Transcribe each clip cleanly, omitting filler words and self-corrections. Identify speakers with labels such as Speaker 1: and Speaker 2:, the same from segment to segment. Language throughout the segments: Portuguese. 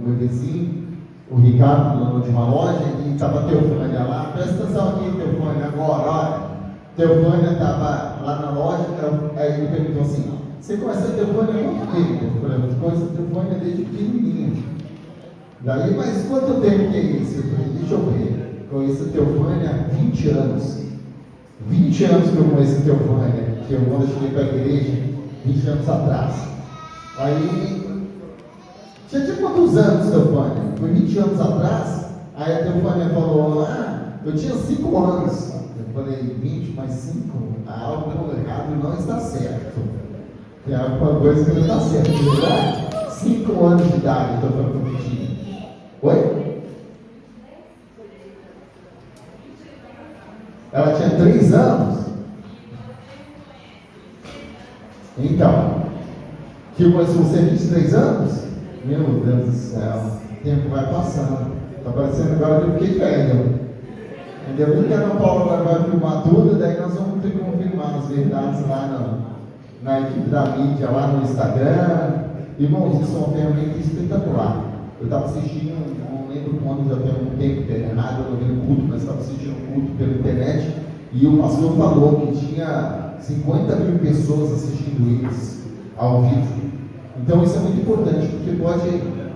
Speaker 1: meu vizinho, o Ricardo, dono de uma loja, e estava Teofânia lá. Presta atenção aqui, Teofânia, agora, olha. Teofânia estava lá na loja, aí ele perguntou assim: você conhece a Teofânia há muito tempo? Eu falei: eu conheço a Teofânia desde pequenininha. Daí, mas quanto tempo que é isso? Eu falei: deixa eu ver. Conheço a Teofânia há 20 anos. 20 anos que eu conheço a Teofânia, que eu quando eu cheguei para a igreja, 20 anos atrás. Aí, tinha quantos anos, Teofânia? Foi 20 anos atrás. Aí a Teofânia falou: eu tinha 5 anos. Eu falei: 20 mais 5? Algo errado não está certo. Tem alguma coisa que não está certa, de verdade? 5 anos de idade, estou falando contigo. Oi? Ela tinha 3 anos. Então, tipo, se você 23 anos, meu Deus do céu, o tempo vai passando. Está parecendo agora que eu fiquei velho. Ainda bem que a Ana Paula agora vai filmar tudo, daí nós vamos ter que confirmar as verdades lá na equipe da mídia, lá no Instagram. Irmãos, isso é uma ferramenta espetacular. Eu estava assistindo, não lembro quando, já tem um tempo que é errado, eu não vi no culto, mas estava assistindo um culto pela internet, e o pastor falou que tinha 50 mil pessoas assistindo eles ao vivo. Então isso é muito importante, porque pode,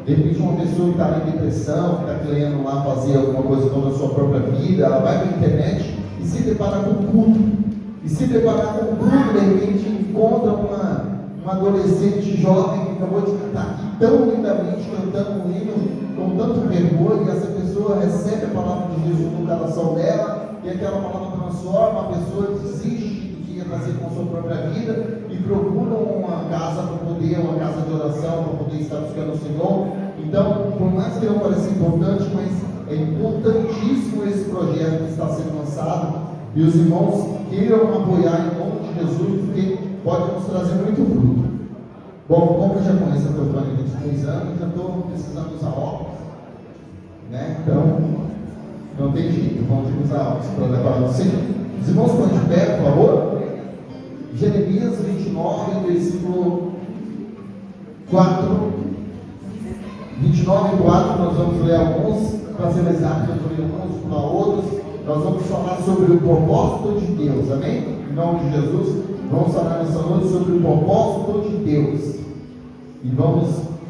Speaker 1: de repente, uma pessoa que está em depressão, que está querendo lá fazer alguma coisa contra a sua própria vida, ela vai para a internet e se depara com o culto. E se deparar com o culto, de repente encontra uma adolescente jovem que acabou de cantar aqui tão lindamente, cantando um hino com tanto vergonha, e essa pessoa recebe a palavra de Jesus no coração dela, e aquela palavra transforma, a pessoa desiste do que ia fazer com a sua própria vida e procura uma casa uma casa de oração para poder estar buscando o Senhor. Então, por mais que não pareça importante, mas é importantíssimo esse projeto que está sendo lançado, e os irmãos queiram apoiar em nome de Jesus, porque pode nos trazer muito fruto. Bom, como eu já conheço a Teofânia há 23 anos, já estou precisando usar óculos, né? Então, não tem jeito, vamos ter que usar óculos para levar o Senhor. Os irmãos põem de pé, por favor. Jeremias 29, versículo 4. 29 e 4, nós vamos ler alguns, para ser exato, eu vou ler alguns, para outros. Nós vamos falar sobre o propósito de Deus, amém? Em nome de Jesus, vamos falar nessa noite sobre o propósito de Deus. E vamos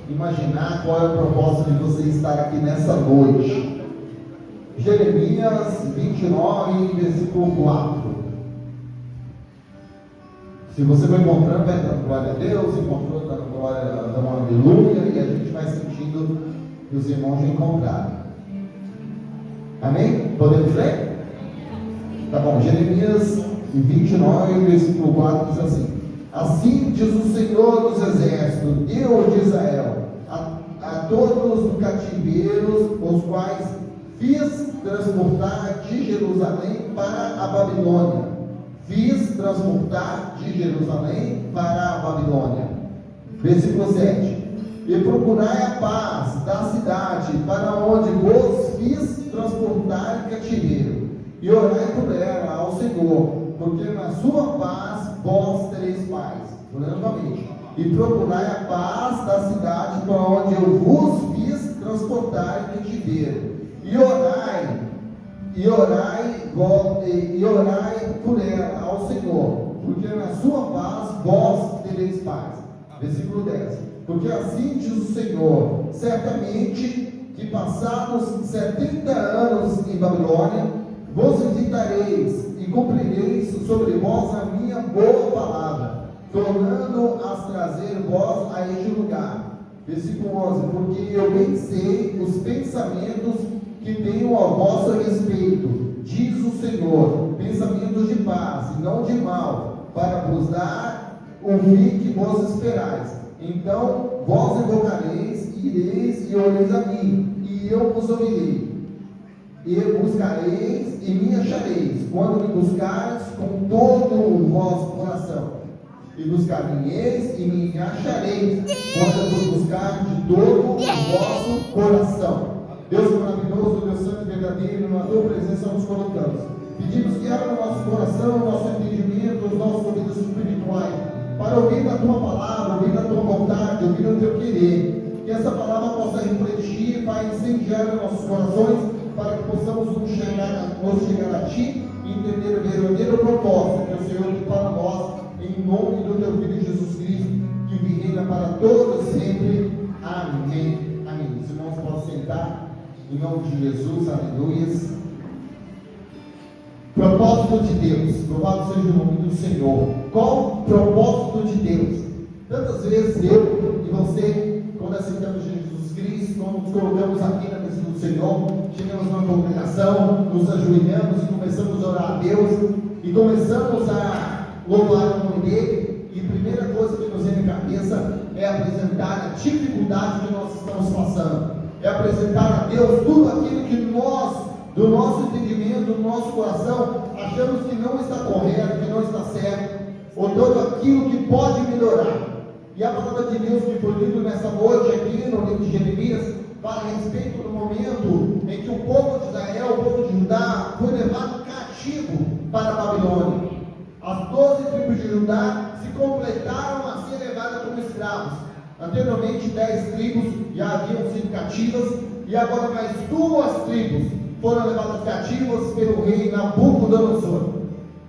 Speaker 1: imaginar qual é o propósito de você estar aqui nessa noite. Jeremias 29, versículo 4. Se você vai encontrando, vai dando glória a Deus, encontrou, dando glória, dando uma aleluia, e a gente vai sentindo que os irmãos já encontraram. Amém? Podemos ler? Tá bom, Jeremias 29, versículo 4 diz assim: assim diz o Senhor dos Exércitos, Deus de Israel, a todos os cativeiros, os quais fiz transportar de Jerusalém para a Babilônia. Fiz transportar de Jerusalém para a Babilônia. Versículo 7. E procurai a paz da cidade, para onde vos fiz transportar em cativeiro, e orai por ela ao Senhor, porque na sua paz vós tereis paz. Novamente. E procurai a paz da cidade, para onde eu vos fiz transportar em cativeiro, e orai por ela ao Senhor, porque na sua paz vós tereis paz. Versículo 10. Porque assim diz o Senhor: certamente que passados 70 anos em Babilônia, vos visitareis e cumprireis sobre vós a minha boa palavra, tornando-as trazer vós a este lugar. Versículo 11. Porque eu bem sei os pensamentos que tenho a vosso respeito, diz o Senhor, pensamentos de paz e não de mal, para vos dar o fim que vos esperais. Então vós invocareis, ireis e ouvireis a mim, e eu vos ouvirei. E buscareis e me achareis, quando me buscareis com todo o vosso coração. E buscar-me-eis e me achareis, quando vos buscar de todo o vosso coração. Deus maravilhoso, Deus santo e verdadeiro, na tua presença nos colocamos. Pedimos que abra o nosso coração, o nosso entendimento, os nossos ouvidos espirituais, para ouvir a tua palavra, ouvir a tua vontade, ouvir o teu querer. Que essa palavra possa refletir Pai, incendiar nossos corações, para que possamos nos chegar a Ti e entender o verdadeiro propósito que o Senhor tem para nós, em nome do Teu Filho Jesus Cristo, que reina para todos sempre. Amém. Amém. Os irmãos podem sentar, em nome de Jesus, aleluias. Propósito de Deus, louvado seja o nome do Senhor. Qual o propósito de Deus? Tantas vezes eu e você, quando aceitamos Jesus Cristo, quando nos colocamos aqui na presença do Senhor, chegamos numa congregação, nos ajoelhamos e começamos a orar a Deus, e começamos a louvar o nome dEle, e a primeira coisa que nos vem na cabeça é apresentar a dificuldade que nós estamos passando, é apresentar a Deus tudo aquilo que nós, do nosso entendimento, do nosso coração, achamos que não está correto, que não está certo, ou todo aquilo que pode melhorar. E a palavra de Deus que foi lida nessa noite aqui no livro de Jeremias fala a respeito do momento em que o povo de Israel, o povo de Judá, foi levado cativo para a Babilônia. As 12 tribos de Judá se completaram a ser levadas como escravos. Anteriormente 10 tribos já haviam sido cativas, e agora mais 2 tribos foram levadas cativas pelo rei Nabucodonosor.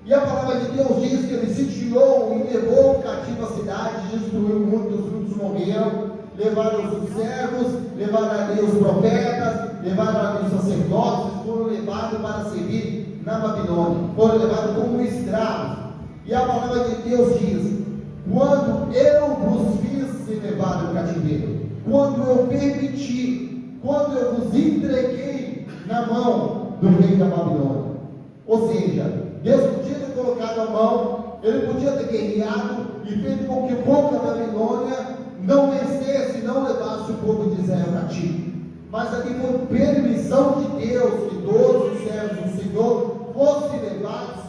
Speaker 1: E a palavra de Deus diz que ele se tirou e levou cativo a cidade, destruiu muitos morreram, levaram os servos, levaram ali os profetas, levaram ali os sacerdotes, foram levados para servir na Babilônia, foram levados como escravos. E a palavra de Deus diz: quando eu vos fiz ser levado ao cativeiro, quando eu permiti, quando eu vos entreguei na mão do rei da Babilônia. Ou seja, Deus podia ter colocado a mão, Ele podia ter guerreado e feito com que o povo da Babilônia não vencesse, não levasse o povo de Israel cativo. Mas aqui foi permissão de Deus que todos os servos do Senhor fossem levados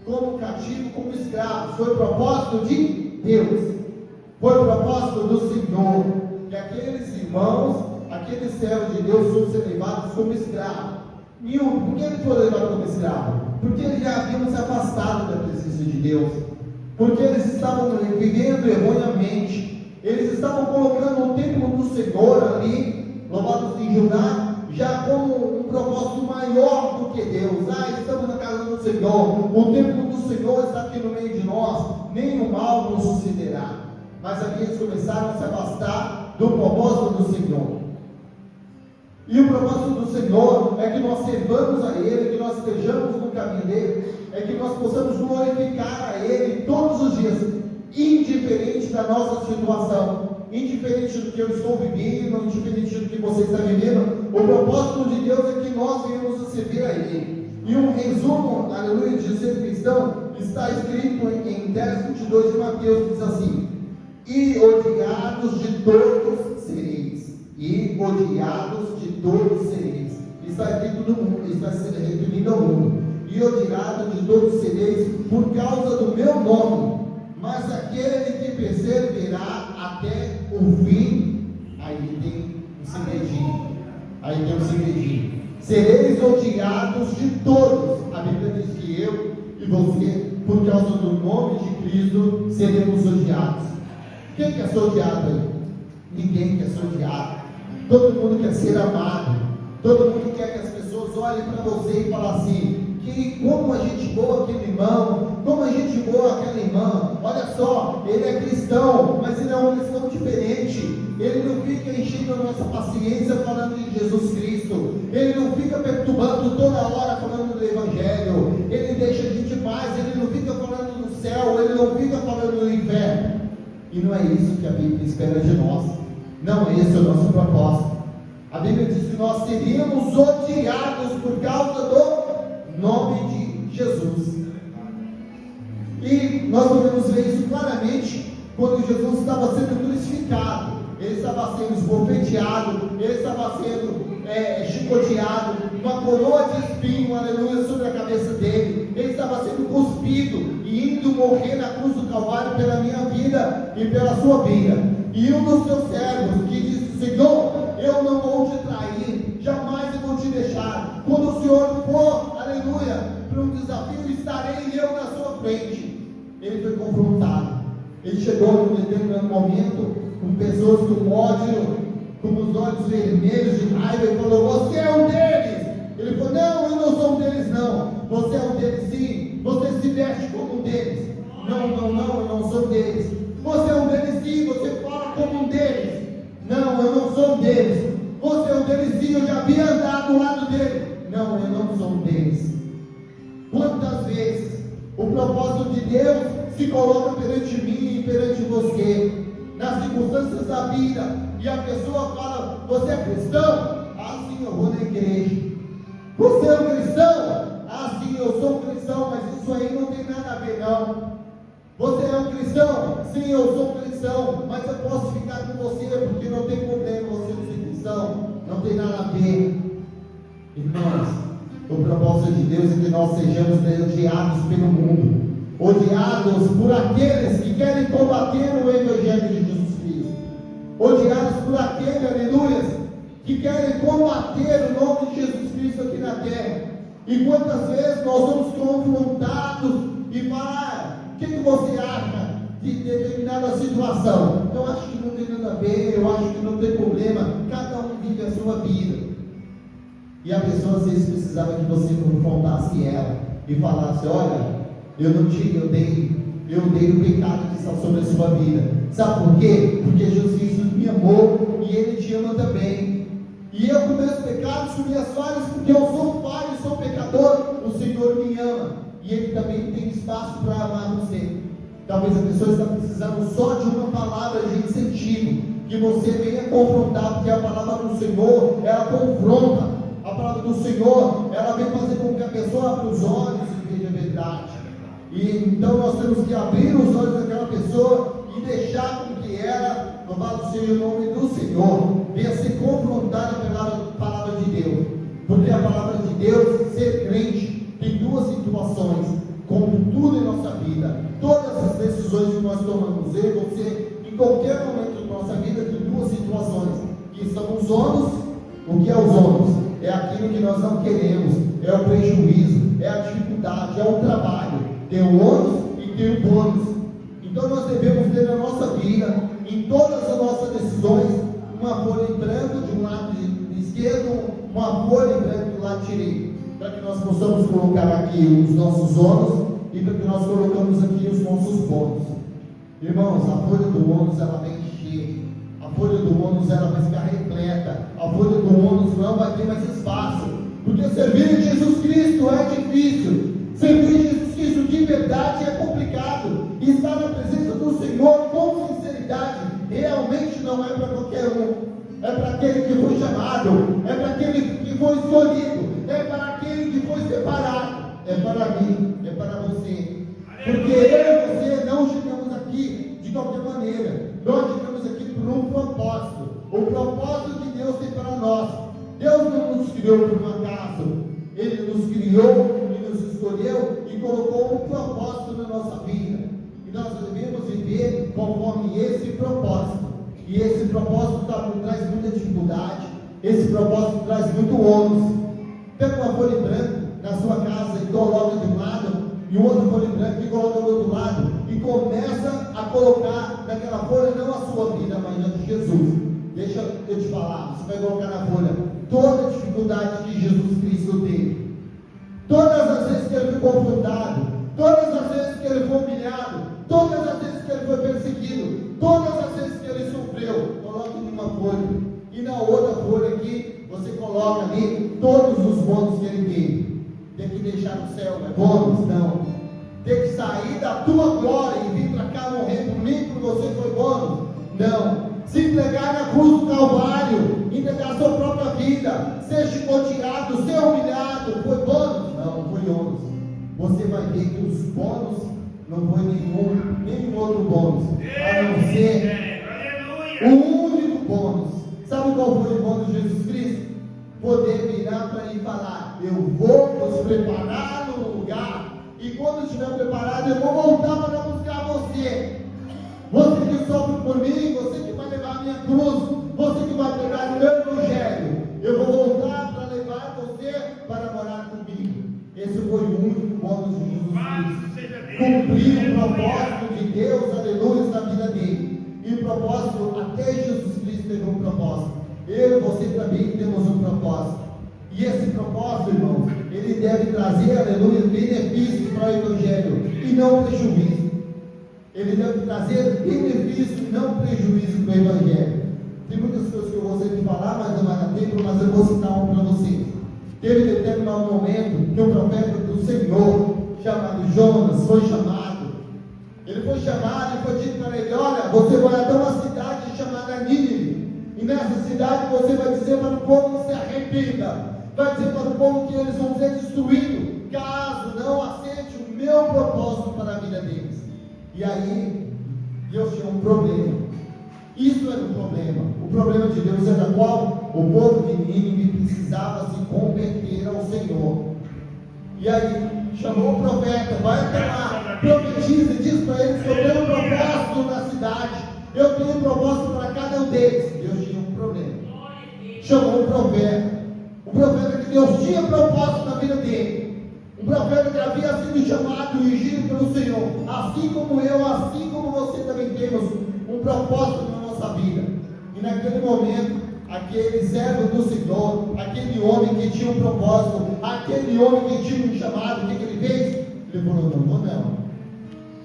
Speaker 1: como cativo, como escravos. Foi o propósito de Deus, foi o propósito do Senhor, que aqueles irmãos, aqueles servos de Deus fossem levados como escravos. E por que eles foram levados como escravos? Porque eles já haviam se afastado da presença de Deus, porque eles estavam vivendo erroneamente, eles estavam colocando o templo do Senhor ali, louvado em Judá, já como um propósito maior do que Deus. Estamos na casa do Senhor, o templo do Senhor está aqui no meio de nós, nenhum mal nos sucederá. Mas aqui eles começaram a se afastar do propósito do Senhor. E o propósito do Senhor é que nós servamos a Ele, que nós estejamos no caminho dEle, é que nós possamos glorificar a Ele todos os dias, indiferente da nossa situação, indiferente do que eu estou vivendo, indiferente do que você está vivendo. O propósito de Deus é que nós venhamos a servir a Ele. E um resumo, aleluia, de ser cristão está escrito em 10:22 de Mateus, diz assim: e odiados de todos sereis. E odiados de todos sereis. Está escrito no mundo, está se referindo ao mundo. E odiados de todos sereis por causa do meu nome. Mas aquele que perseverar até o fim, aí tem um segredinho. Aí tem um segredinho. Sereis odiados de todos. A Bíblia diz que eu e você, por causa do nome de Cristo, seremos odiados. Quem quer ser odiado aí? Ninguém quer ser odiado. Todo mundo quer ser amado. Todo mundo quer que as pessoas olhem para você e falem assim: que como a gente boa aquele irmão, como a gente boa aquela irmã. Olha só, ele é cristão, mas ele é um cristão diferente. Ele não fica enchendo a nossa paciência falando de Jesus Cristo. Ele não fica perturbando toda hora falando do Evangelho. Ele deixa a gente em paz. Ele não fica falando do céu. Ele não fica falando do inferno. E não é isso que a Bíblia espera de nós. Não, esse é o nosso propósito. A Bíblia diz que nós seríamos odiados por causa do nome de Jesus. E nós podemos ver isso claramente quando Jesus estava sendo crucificado. Ele estava sendo esbofeteado, ele estava sendo chicoteado, uma coroa de espinho, aleluia, sobre a cabeça dele. Ele estava sendo cuspido e indo morrer na cruz do Calvário pela minha vida e pela sua vida. E um dos seus servos que disse: Senhor, eu não vou te trair, jamais eu vou te deixar. Quando o Senhor for, aleluia, para um desafio, estarei eu na sua frente. Ele foi confrontado. Ele chegou num determinado momento com pessoas com ódio, com os olhos vermelhos de raiva, e como um deles. Não, eu não sou um deles. Você é um deles sim, você fala como um deles. Não, eu não sou um deles. Você é um deles sim, eu já havia andado do lado dele. Não, eu não sou um deles. Quantas vezes o propósito de Deus se coloca perante mim e perante você, nas circunstâncias da vida, e a pessoa fala: você é cristão? Ah, sim, eu vou na igreja. Você é um cristão? Ah, sim, eu sou um cristão, mas isso aí não tem nada a ver, não. Você é um cristão? Sim, eu sou um cristão, mas eu posso ficar com você, porque não tem problema você não ser cristão, não tem nada a ver. Irmãos, o propósito de Deus é que nós sejamos odiados pelo mundo, odiados por aqueles que querem combater o Evangelho de Jesus Cristo, odiados por aqueles, aleluias, que querem combater o nome de Jesus Cristo aqui na terra. E quantas vezes nós somos confrontados e falar: o que você acha de determinada situação? Eu acho que não tem nada a ver, eu acho que não tem problema, cada um vive a sua vida. E a pessoa às vezes precisava que você confrontasse ela e falasse: olha, eu não tive, eu dei o pecado que está sobre a sua vida. Sabe por quê? Porque Jesus Cristo me amou e Ele te ama também. E eu, com meus pecados, com minhas falhas, porque eu sou falho e sou pecador, o Senhor me ama. E Ele também tem espaço para amar você. Talvez a pessoa está precisando só de uma palavra de incentivo, que você venha confrontar, porque a palavra do Senhor, ela confronta. A palavra do Senhor, ela vem fazer com que a pessoa abra os olhos e veja a verdade. E então nós temos que abrir os olhos daquela pessoa e deixar com que ela, louvado seja o nome do Senhor, venha ser confrontada pela palavra de Deus. Porque a palavra de Deus, ser crente, tem duas situações, como tudo em nossa vida. Todas as decisões que nós tomamos, eu e você, em qualquer momento da nossa vida, tem duas situações, que são os ônus. O que é os ônus? É aquilo que nós não queremos, é o prejuízo, é a dificuldade, é o trabalho. Tem o ônus e tem o bônus. Então nós devemos ter na nossa vida, em todas as nossas decisões, uma folha em branco de um lado esquerdo, uma folha em branco do lado direito, para que nós possamos colocar aqui os nossos ônus e para que nós colocamos aqui os nossos bônus. Irmãos, a folha do ônus ela vem cheia, a folha do ônus ela vai ficar repleta, a folha do ônus não vai ter mais espaço, porque servir Jesus Cristo é difícil, servir Jesus Cristo de verdade é complicado, e estar na presença do Senhor com sinceridade realmente não é para qualquer um, é para aquele que foi chamado, é para aquele que foi escolhido, é para aquele que foi separado, é para mim, é para você, porque eu e você não chegamos aqui de qualquer maneira, nós chegamos aqui por um propósito, o propósito que Deus tem para nós. Deus não nos criou por um acaso, Ele nos criou e nos escolheu e colocou um propósito na nossa vida, e nós devemos viver conforme esse propósito. E esse propósito traz muita dificuldade, esse propósito traz muito ônus. Pega uma folha em branco na sua casa e coloca de um lado, e outra folha em branco e coloca do outro lado, e começa a colocar naquela folha não a sua vida, mas a de Jesus. Deixa eu te falar, você vai colocar na folha toda a dificuldade que Jesus Cristo teve, todas as vezes que Ele foi confrontado, todas as vezes que Ele foi humilhado, todas as vezes que Ele foi perseguido, todas as vezes que Ele sofreu. Coloque em uma folha, e na outra folha aqui, você coloca ali todos os bônus que Ele teve. Tem que deixar no céu, não é bônus? Não. Tem que sair da tua glória e vir para cá morrer por mim, por você foi bônus? Não. Se entregar na cruz do Calvário, entregar a sua própria vida, ser chicoteado, ser humilhado, foi bônus? Não, foi ônus. Você vai ver que os bônus não foi nenhum outro bônus, a não ser o único bônus. Sabe qual foi o bônus de Jesus Cristo? Poder virar para Ele e falar: eu vou vos preparar no lugar, e quando estiver preparado, eu vou voltar para buscar você. Você que sofre por mim, você que vai levar a minha cruz, você que vai pegar o meu evangelho, eu vou voltar para levar você para morar comigo. Esse foi o único bônus de Jesus Cristo. Cumprir o propósito de Deus, aleluia, na vida dele. E o propósito, até Jesus Cristo teve um propósito. Eu e você também temos um propósito. E esse propósito, irmãos, ele deve trazer, aleluia, benefícios para o Evangelho e não prejuízo. Ele deve trazer benefício e não prejuízo para o Evangelho. Tem muitas coisas que eu gostaria de falar, mas não vai dar tempo, mas eu vou citar um para vocês. Teve determinado momento que o profeta do Senhor, chamado Jonas, foi chamado. Ele foi chamado e foi dito para ele: olha, você vai até uma cidade chamada Nínive, e nessa cidade você vai dizer para o povo que se arrependa, vai dizer para o povo que eles vão ser destruídos, caso não aceite o meu propósito para a vida deles. E aí, Deus tinha um problema. Isso era um problema. O problema de Deus era qual? O povo de Nínive precisava se converter ao Senhor. E aí, chamou o profeta, vai até lá, profetiza e diz para eles que eu tenho um propósito na cidade, eu tenho um propósito para cada um deles. Deus tinha um problema. Chamou o profeta que Deus tinha propósito na vida dele. Um profeta que havia sido chamado e ungido pelo Senhor, assim como eu, assim como você também temos um propósito na nossa vida. E naquele momento, aquele servo do Senhor, aquele homem que tinha um propósito, aquele homem que tinha um chamado, o que ele fez? Ele falou: não vou não.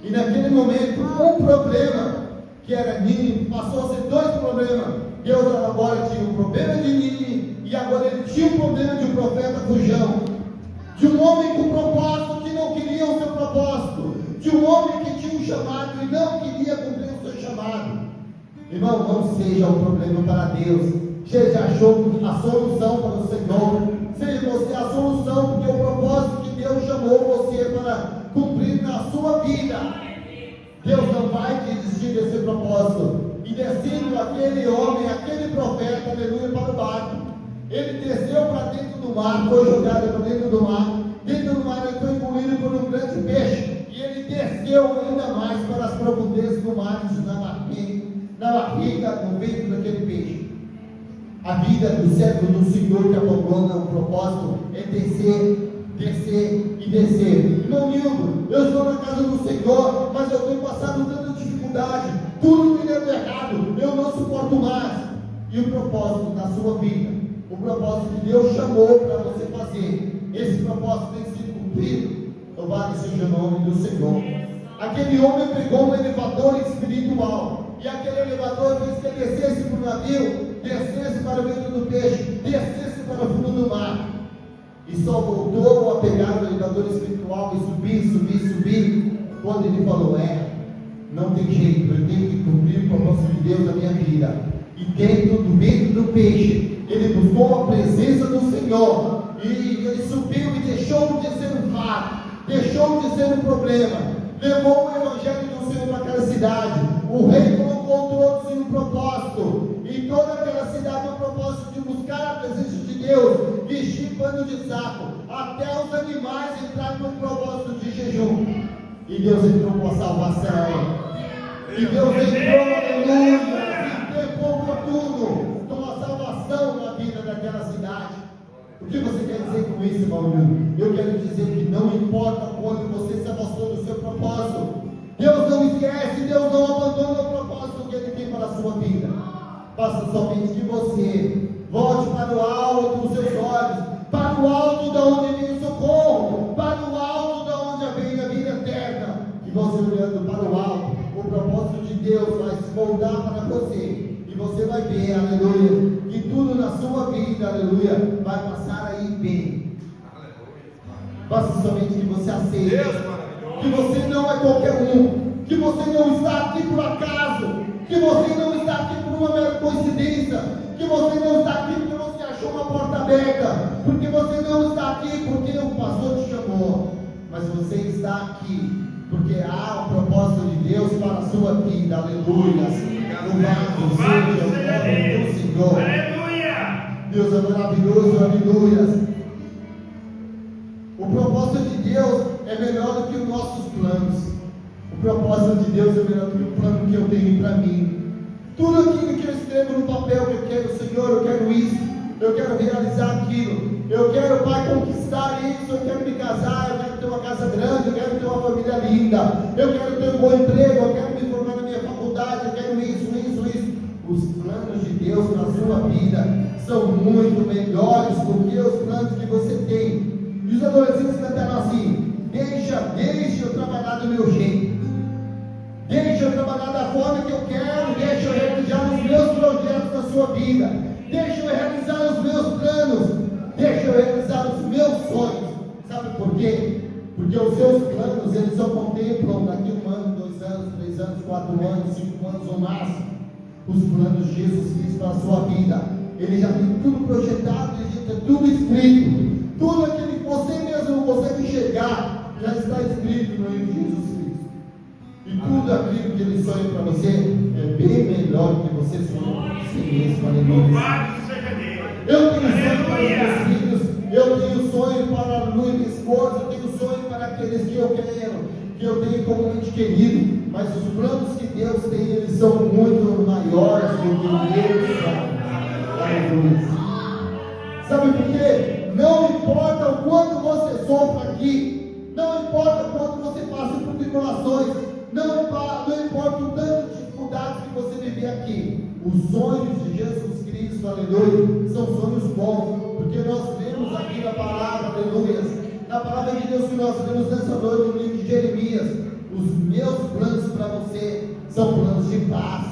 Speaker 1: E naquele momento, um problema que era Nínive passou a ser dois problemas. Deus agora tinha um problema de Nínive e agora ele tinha um problema de um profeta fujão, de um homem com propósito que não queria o seu propósito, de um homem que tinha um chamado e não queria cumprir o seu chamado. Irmão, não seja um problema para Deus, seja a solução para o Senhor, seja você a solução, porque o propósito que Deus chamou você para cumprir na sua vida, Deus não vai desistir desse propósito. E descendo aquele homem, aquele profeta, aleluia, para o barco, ele desceu para dentro do mar, foi jogado para dentro do mar ele foi engolido por um grande peixe, e ele desceu ainda mais para as profundezas do mar, na barriga, no ventre daquele peixe. A vida do servo do Senhor que abandona o propósito é descer e descer. Irmão Nildo, eu estou na casa do Senhor, mas eu tenho passado tanta dificuldade, tudo me deu errado, eu não suporto mais. E o propósito da sua vida, o propósito que Deus chamou para você fazer, esse propósito tem sido cumprido. Louvado seja o nome do Senhor. Aquele homem pegou um elevador espiritual, e aquele elevador fez que ele descesse para o navio, descesse para o ventre do peixe, descesse para o fundo do mar, e só voltou a pegar o elevador espiritual e subir, quando ele falou: não tem jeito, eu tenho que cumprir o propósito de Deus na minha vida. E dentro do ventre do peixe, ele buscou a presença do Senhor, e ele subiu e deixou de ser um fato, deixou de ser um problema, levou o evangelho do Senhor para aquela cidade. O rei colocou todos em um propósito, e toda aquela cidade no propósito de buscar a presença de Deus, vestir pano de saco, até os animais entraram no propósito de jejum, e Deus entrou com a salvação, e Deus entrou, aleluia, e devolveu tudo, com a salvação na vida daquela cidade. O que você quer dizer com isso, irmão? Eu quero dizer que não importa quando você se afastou do seu propósito, Deus não esquece, Deus não abandona o propósito que Ele tem para a sua vida. Basta somente que você volte para o alto dos seus olhos, para o alto da onde vem o socorro, para o alto da onde vem a vida eterna. E você olhando para o alto, o propósito de Deus vai se moldar para você. E você vai ver, aleluia, que tudo na sua vida, aleluia, vai passar aí bem. Basta somente que você aceite que você não é qualquer um, que você não está aqui por acaso, que você não está aqui por uma mera coincidência, que você não está aqui porque você achou uma porta aberta, porque você não está aqui porque o pastor te chamou, mas você está aqui porque há um propósito de Deus para a sua vida. Aleluia. Louvado seja o nome do Senhor. Aleluia. Deus é maravilhoso. Aleluia. O propósito de Deus é melhor do que os nossos planos. O propósito de Deus é melhor do que o plano que eu tenho para mim. Tudo aquilo que eu escrevo no papel que eu quero, Senhor, eu quero isso, eu quero realizar aquilo, eu quero, Pai, conquistar isso, eu quero me casar, eu quero ter uma casa grande, eu quero ter uma família linda, eu quero ter um bom emprego, eu quero me formar na minha faculdade, eu quero isso. Os planos de Deus na sua vida são muito melhores do que os planos que você tem. E os adolescentes cantaram assim: deixa eu trabalhar do meu jeito, deixa eu trabalhar da forma que eu quero, deixa eu realizar os meus projetos na sua vida, deixa eu realizar os meus planos, deixa eu realizar os meus sonhos. Sabe por quê? Porque os seus planos, eles só contemplam daqui 1 ano, 2 anos, 3 anos, 4 anos, 5 anos ou máximo. Os planos de Jesus Cristo para a sua vida, Ele já tem tudo projetado, Ele já tem tudo escrito. Tudo aquilo que você mesmo não consegue enxergar, já está escrito no livro de Jesus Cristo. E tudo aquilo que Ele sonha para você, é bem melhor do que você sonha para si mesmo. Aleluia. Eu tenho sonho para os meus filhos, eu tenho sonho para a minha esposa, eu tenho sonho para aqueles que eu quero, que eu tenho como ente querido, mas os planos que Deus tem, eles são muito maiores do que Deus sabe. Sabe por quê? Não importa o quanto você sofra aqui, não importa o quanto você passe por tribulações, não importa o tanto de dificuldades que você viver aqui, os sonhos de Jesus Cristo, aleluia, são sonhos bons, porque nós vemos aqui na palavra, aleluia, na palavra de Deus que nós vemos nessa noite no livro de Jeremias: os meus planos para você são planos de paz,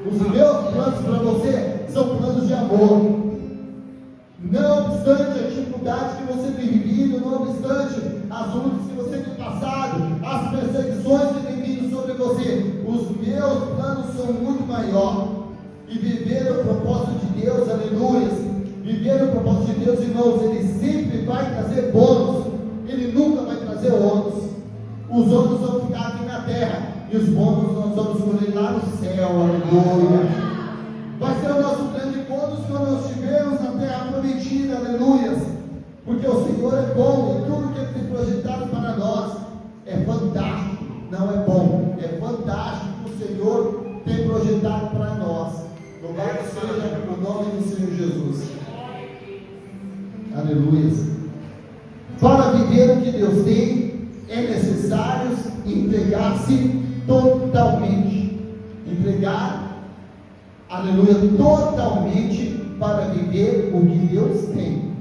Speaker 1: os meus planos para você são planos de amor. Não obstante a dificuldade que você tem vivido, não obstante as lutas que você tem passado, as perseguições que tem vindo sobre você, os meus planos são muito maiores. E viver o propósito de Deus, aleluia, viver o propósito de Deus, irmãos, Ele sempre vai trazer bônus, Ele nunca vai trazer ônus. Os ônus vão ficar aqui na terra, e os bônus nós vamos colher lá no céu, aleluia. Vai ser o nosso grande bônus quando nós estivermos na terra prometida, aleluia. Porque o Senhor é bom, e tudo que Ele tem projetado para nós é fantástico. Não é bom, é fantástico que o Senhor tem projetado para nós. Louvado seja o nome do Senhor Jesus. Aleluia. Para viver o que Deus tem, é necessário entregar-se totalmente. Entregar, aleluia, totalmente para viver o que Deus tem.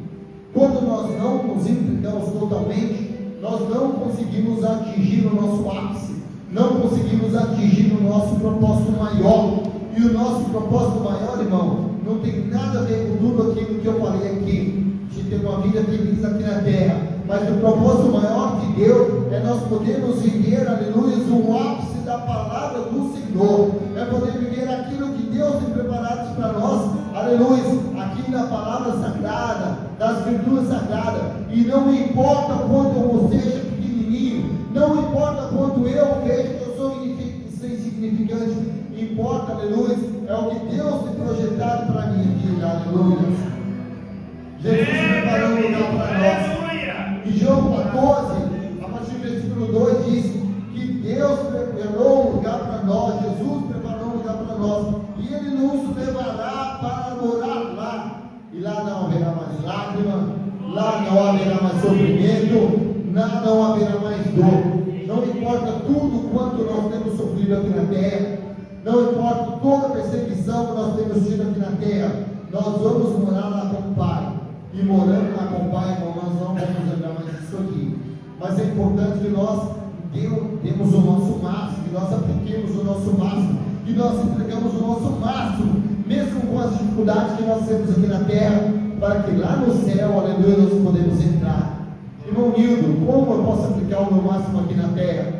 Speaker 1: Quando nós não nos entregamos totalmente, nós não conseguimos atingir o nosso ápice, não conseguimos atingir o nosso propósito maior. E o nosso propósito maior, irmão, não tem nada a ver com tudo aquilo que eu falei aqui, de ter uma vida feliz aqui na terra, mas o propósito maior de Deus é nós podermos viver, aleluia, o ápice da palavra do Senhor, é poder viver aquilo que Deus tem preparado para nós, aleluia, aqui na palavra sagrada, das escrituras sagradas. E não importa quanto eu seja pequenininho, não importa quanto eu vejo que eu sou insignificante, importa, aleluia, é o que Deus tem projetado para a minha vida, aleluia. Jesus preparou um lugar para nós. E João 14, a partir do versículo 2 diz que Deus preparou um lugar para nós, Jesus preparou um lugar para nós, e Ele nos levará para morar lá. E lá não haverá mais lágrima, lá não haverá mais sofrimento, lá não haverá mais dor. Não importa tudo quanto nós temos sofrido aqui na terra, não importa toda a perseguição que nós temos tido aqui na terra, nós vamos morar lá com o Pai. E morando lá com o Pai, irmão, nós não vamos lembrar mais disso aqui. Mas é importante que nós demos o nosso máximo, que nós apliquemos o nosso máximo, que nós entregamos o nosso máximo, mesmo com as dificuldades que nós temos aqui na terra, para que lá no céu, aleluia, nós podemos entrar. Irmão Nildo, como eu posso aplicar o meu máximo aqui na terra?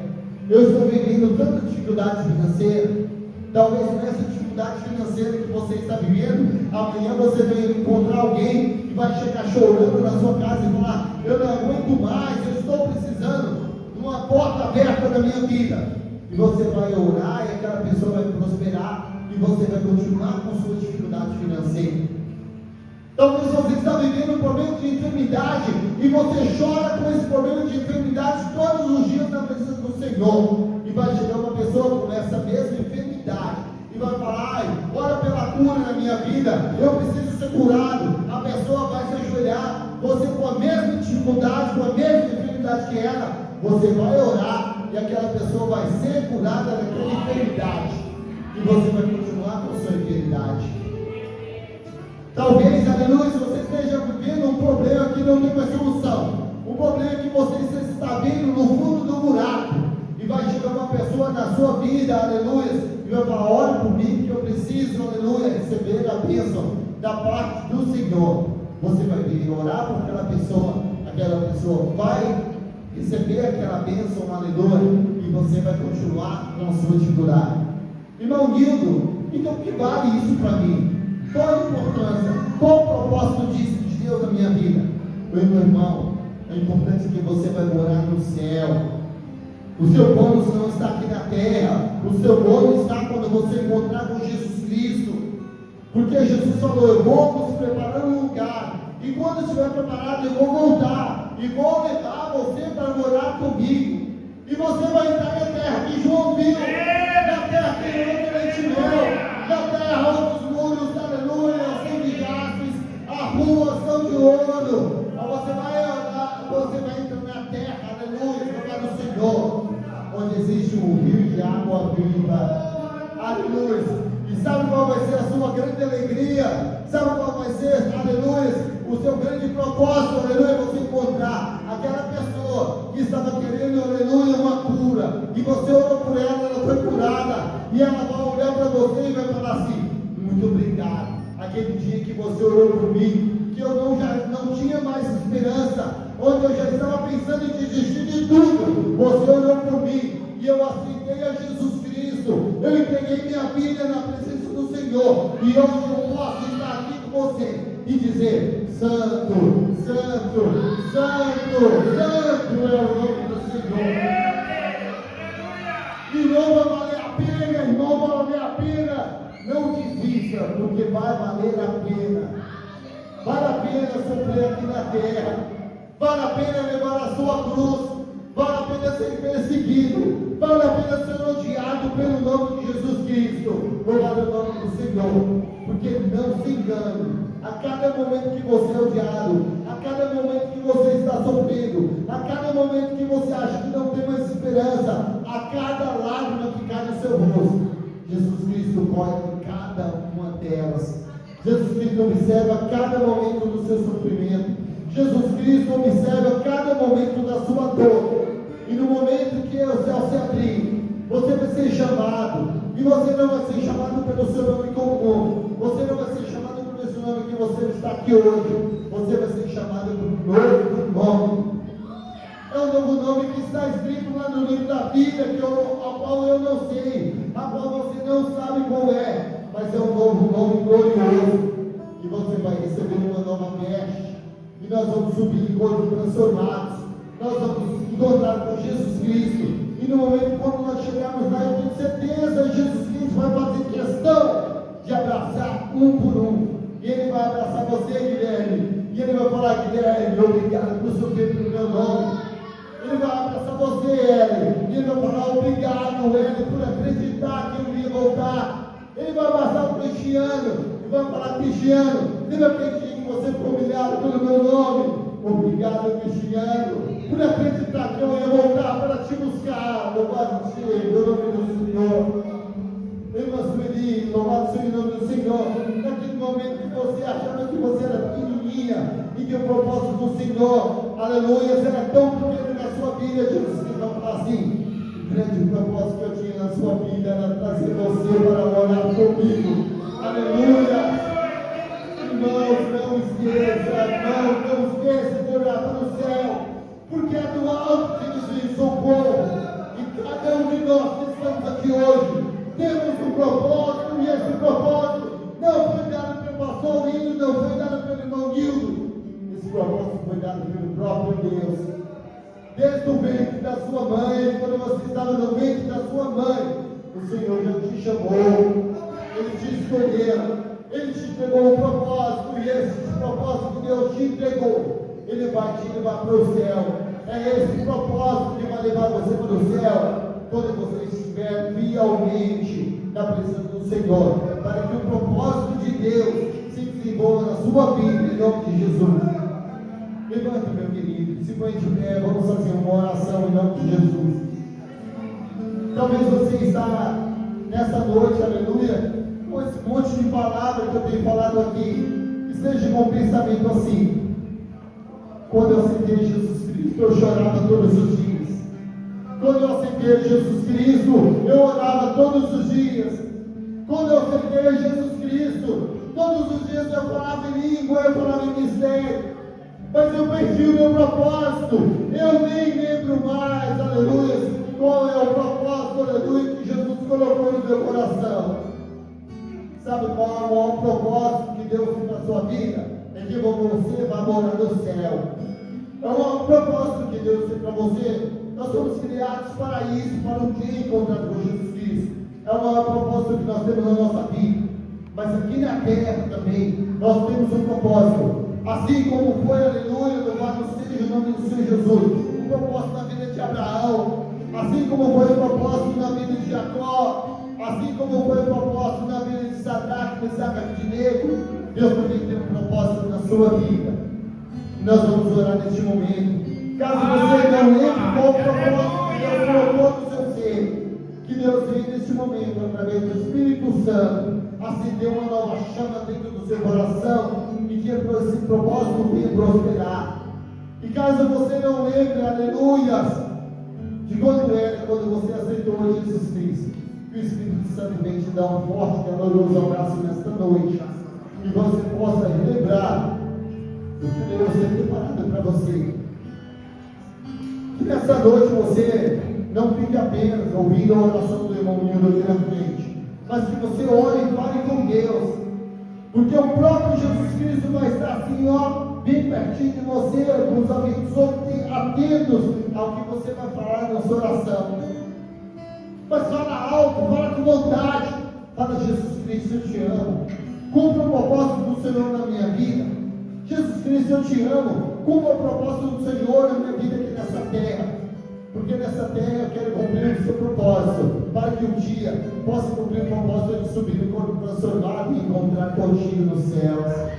Speaker 1: Eu estou vivendo tanta dificuldade financeira. Talvez nessa dificuldade financeira que você está vivendo, amanhã você vai encontrar alguém que vai chegar chorando na sua casa e falar: eu não aguento mais, eu estou precisando de uma porta aberta na minha vida. E você vai orar e aquela pessoa vai prosperar e você vai continuar com sua dificuldade financeira. Talvez você está vivendo um problema de enfermidade e você chora com esse problema de enfermidade todos os dias na presença do Senhor. E vai chegar uma pessoa com essa mesma enfermidade e vai falar: ai, ora pela cura na minha vida, eu preciso ser curado. A pessoa vai se ajoelhar, você com a mesma dificuldade, com a mesma enfermidade que ela, você vai orar e aquela pessoa vai ser curada daquela enfermidade. E você vai continuar com a sua enfermidade. Talvez, aleluia, você esteja vivendo um problema que não tem mais solução. Um problema na sua vida, aleluia, e vai falar, ore por mim, que eu preciso, aleluia, receber a bênção da parte do Senhor. Você vai vir orar por aquela pessoa vai receber aquela bênção, aleluia, e você vai continuar com a sua dificuldade. Irmão Nildo, então o que vale isso para mim? Qual a importância? Qual o propósito disso de Deus na minha vida? Meu irmão, é importante que você vai morar no céu. O seu bônus não está aqui na terra. O seu bônus está quando você encontrar com Jesus Cristo. Porque Jesus falou, eu vou nos preparar um lugar. E quando estiver preparado, eu vou voltar. E vou levar você para morar comigo. E você vai entrar na terra que João viu. Na terra que não leite e mel. Na terra onde os muros, aleluia, são de jaspe, as ruas são de ouro. Você vai entrar na terra, aleluia, para o Senhor, onde existe um rio de água viva. Aleluia. E sabe qual vai ser a sua grande alegria? Sabe qual vai ser, aleluia, o seu grande propósito, aleluia, você encontrar aquela pessoa que estava querendo, aleluia, uma cura, e você orou por ela, ela foi curada, e ela vai olhar para você e vai falar assim, muito obrigado, aquele dia que você orou por mim, que eu já não tinha mais esperança, onde eu já estava pensando em desistir de tudo, você orou por mim, e eu aceitei a Jesus Cristo, eu entreguei minha vida na presença do Senhor, e hoje eu posso estar aqui com você, e dizer, santo, santo, santo, santo é o nome do Senhor. E não vai valer a pena, irmão, vai valer a pena. Não desista, porque vai valer a pena. Vale a pena sofrer aqui na terra. Vale a pena levar a sua cruz. Vale a pena ser perseguido. Vale a pena ser odiado pelo nome de Jesus Cristo. Louvado o nome do Senhor. Porque não se engane. A cada momento que você é odiado, a cada momento que você está sofrendo, a cada momento que você acha que não tem mais esperança, a cada lágrima que cai no seu rosto, Jesus Cristo colhe cada uma delas. Jesus Cristo observa cada momento do seu sofrimento. Jesus Cristo observa cada momento da sua dor. E no momento que o céu se abrir, você vai ser chamado. E você não vai ser chamado pelo seu nome comum. Você não vai ser chamado pelo esse nome que você está aqui hoje. Você vai ser chamado por um novo nome. É um novo nome que está escrito lá no livro da Bíblia, ao qual eu não sei, a qual você não sabe qual é, mas é um novo nome glorioso. E você vai receber uma nova veste. E nós vamos subir em corpos transformados. Nós vamos encontrar com Jesus Cristo. E no momento quando nós chegarmos lá, eu tenho certeza, Jesus Cristo vai fazer questão de abraçar um por um. E Ele vai abraçar você, Guilherme. E Ele vai falar, Guilherme, obrigado por sofrer pelo meu nome. Ele vai abraçar você, Hélio. E Ele vai falar, obrigado, Hélio, por acreditar que eu ia voltar. Ele vai abraçar o Cristiano. E vai falar, Cristiano, lembra aquele dia que você foi humilhado pelo meu nome? Obrigado, Cristiano, por acreditar que eu ia voltar para te buscar. Louvado seja o nome do Senhor. Irmã Sueli, louvado seja o nome do Senhor. Naquele momento que você achava que você era pequenininha e que o propósito do Senhor, aleluia, será tão pequeno na sua vida, Jesus vai falar assim: o grande propósito que eu tinha na sua vida era trazer você para morar comigo. Aleluia. Irmãos, não esqueça de olhar para o céu, porque é do alto que nos vem socorro. E cada um de nós que estamos aqui hoje temos um propósito, e esse propósito não foi dado pelo pastor Nildo, não foi dado pelo irmão Nildo. Esse propósito foi dado pelo próprio Deus. Desde o ventre da sua mãe, quando você estava no ventre da sua mãe, o Senhor já te chamou, Ele te escolheu. Ele te entregou um propósito, e esse propósito que Deus te entregou, Ele vai te levar para o céu. É esse propósito que vai levar você para o céu, quando você estiver fielmente na presença do Senhor, para que o propósito de Deus se desenvolva na sua vida, em nome de Jesus. Levanta, meu querido, se põe de pé, vamos fazer uma oração em nome de Jesus. Talvez você está nessa noite, aleluia, com esse monte de palavras que eu tenho falado aqui, esteja com um pensamento assim: quando eu aceitei Jesus Cristo, eu chorava todos os dias. Quando eu aceitei Jesus Cristo, eu orava todos os dias. Quando eu aceitei Jesus Cristo, todos os dias eu falava em língua, eu falava em mistério. Mas eu perdi o meu propósito. Eu nem lembro mais, aleluia, qual é o propósito, aleluia, que Jesus colocou no meu coração. Sabe qual é o maior propósito que Deus tem na sua vida? É que você vai morar no céu. É o maior propósito que Deus tem para você. Nós somos criados para isso, para um dia encontrar com Jesus Cristo. É o maior propósito que nós temos na nossa vida. Mas aqui na terra também, nós temos um propósito. Assim como foi, aleluia, louvado seja o nome do Senhor Jesus, o propósito na vida de Abraão, assim como foi o propósito na vida de Jacó, assim como foi o propósito na vida de Sadraque, Mesaque e Abednego, Deus também tem um propósito na sua vida. Nós vamos orar neste momento. Caso você não lembre qual o propósito que Deus colocou no seu ser, que Deus vem neste momento, através do Espírito Santo, acender uma nova chama dentro do seu coração, e que esse propósito venha prosperar. E caso você não lembre, aleluia, de quando era, quando você aceitou Jesus Cristo, que o Espírito Santo vem te dar um forte e caloroso abraço nesta noite, e você possa relembrar do que Deus tem preparado para você. Que nessa noite você não fique apenas ouvindo a oração do irmão Nildo aqui na frente, mas que você ore e fale com Deus. Porque o próprio Jesus Cristo vai estar assim, ó, bem pertinho de você, com os ouvidos atentos ao que você vai falar na sua oração. Mas fala alto, fala com vontade. Fala: Jesus Cristo, eu te amo. Cumpra o propósito do Senhor na minha vida. Jesus Cristo, eu te amo. Cumpra o propósito do Senhor na minha vida aqui nessa terra. Porque nessa terra eu quero cumprir o seu propósito, para que um dia possa cumprir o propósito de subir no corpo transformado e encontrar contigo nos céus.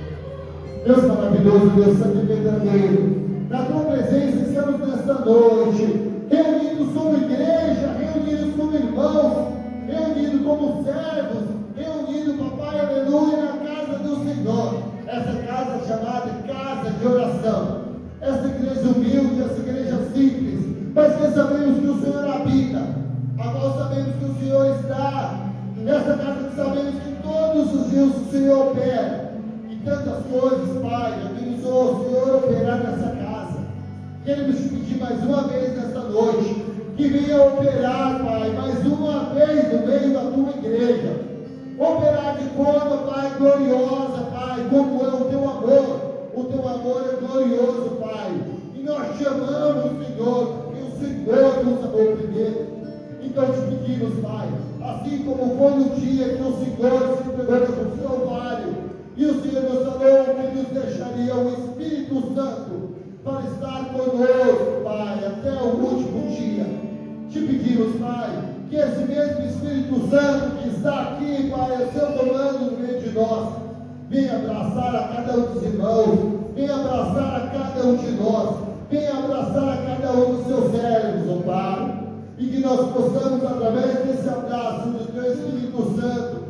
Speaker 1: Deus maravilhoso, Deus santo e verdadeiro, na tua presença estamos nesta noite, reunidos como igreja, reunidos como irmãos, reunidos como servos, reunidos, papai, aleluia, na casa do Senhor. Essa casa chamada casa de oração, essa igreja humilde, essa igreja simples, mas que sabemos que o Senhor habita. Nós sabemos que o Senhor está nessa casa, que sabemos que todos os dias o Senhor opera. E tantas coisas, Pai, abençoa o Senhor operar nessa casa. Queremos te pedir mais uma vez nessa noite, que venha operar, Pai, mais uma vez no meio da tua igreja. Operar de forma, Pai, gloriosa, Pai, como é o teu amor. O teu amor é glorioso, Pai. E nós te amamos, Senhor. O Senhor nos amou primeiro. Então te pedimos, Pai, assim como foi no dia que o Senhor se entregou no seu Calvário, e o Senhor nos falou que nos deixaria o Espírito Santo para estar conosco, Pai, até o último dia. Te pedimos, Pai, que esse mesmo Espírito Santo que está aqui, Pai, é seu comando no meio de nós, venha abraçar a cada um dos irmãos, venha abraçar a cada um de nós, venha abraçar a cada um dos seus servos, ó Pai, e que nós possamos, através desse abraço do Teu Espírito Santo,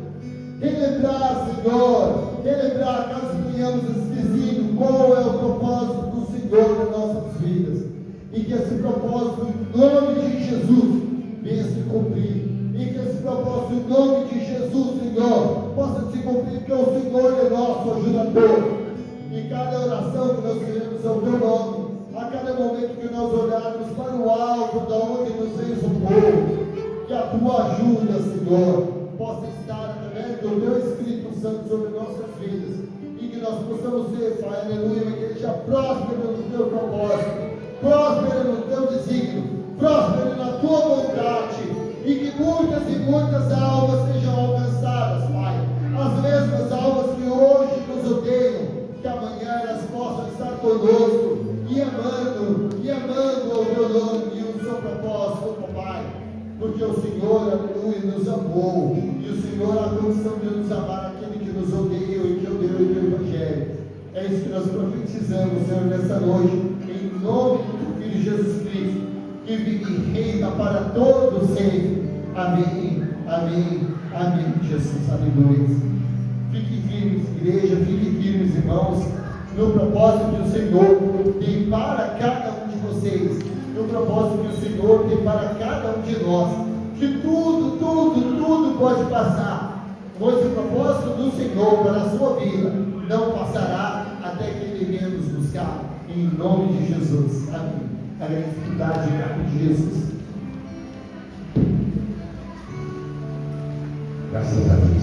Speaker 1: relembrar, Senhor, relembrar, caso tenhamos esquecido, qual é o propósito do Senhor nas nossas vidas, e que esse propósito, em nome de Jesus, venha se cumprir, e que esse propósito, em nome de Jesus, Senhor, possa se cumprir, porque o Senhor é nosso ajudador, e cada oração que nós queremos é o Teu nome. A cada momento que nós olharmos para o alto, da onde nos vem socorro, que a tua ajuda, Senhor, possa estar através do teu Espírito Santo sobre nossas vidas, e que nós possamos ser, Pai, aleluia, uma igreja próspera no teu propósito, próspera no teu desígnio, próspera na tua vontade, e que muitas e muitas almas sejam alcançadas, Pai, as mesmas almas que hoje nos odeiam, que amanhã elas possam estar conosco, e amando o teu nome e o seu propósito, Pai, porque o Senhor, aleluia, nos amou, e o Senhor a condição de nos amar aquele que nos odeia e que odeia o teu Evangelho. É isso que nós profetizamos, Senhor, nessa noite, em nome do Filho Jesus Cristo, que vive e reina para todos sempre. Amém, amém, amém, Jesus, aleluia. Fiquem firmes, igreja, fiquem firmes, irmãos, no propósito que o Senhor tem para cada um de vocês, no propósito que o Senhor tem para cada um de nós, que tudo pode passar, pois o propósito do Senhor para a sua vida não passará até que Ele venha nos buscar, em nome de Jesus. Amém. A grande em nome de Jesus. Graças a Deus.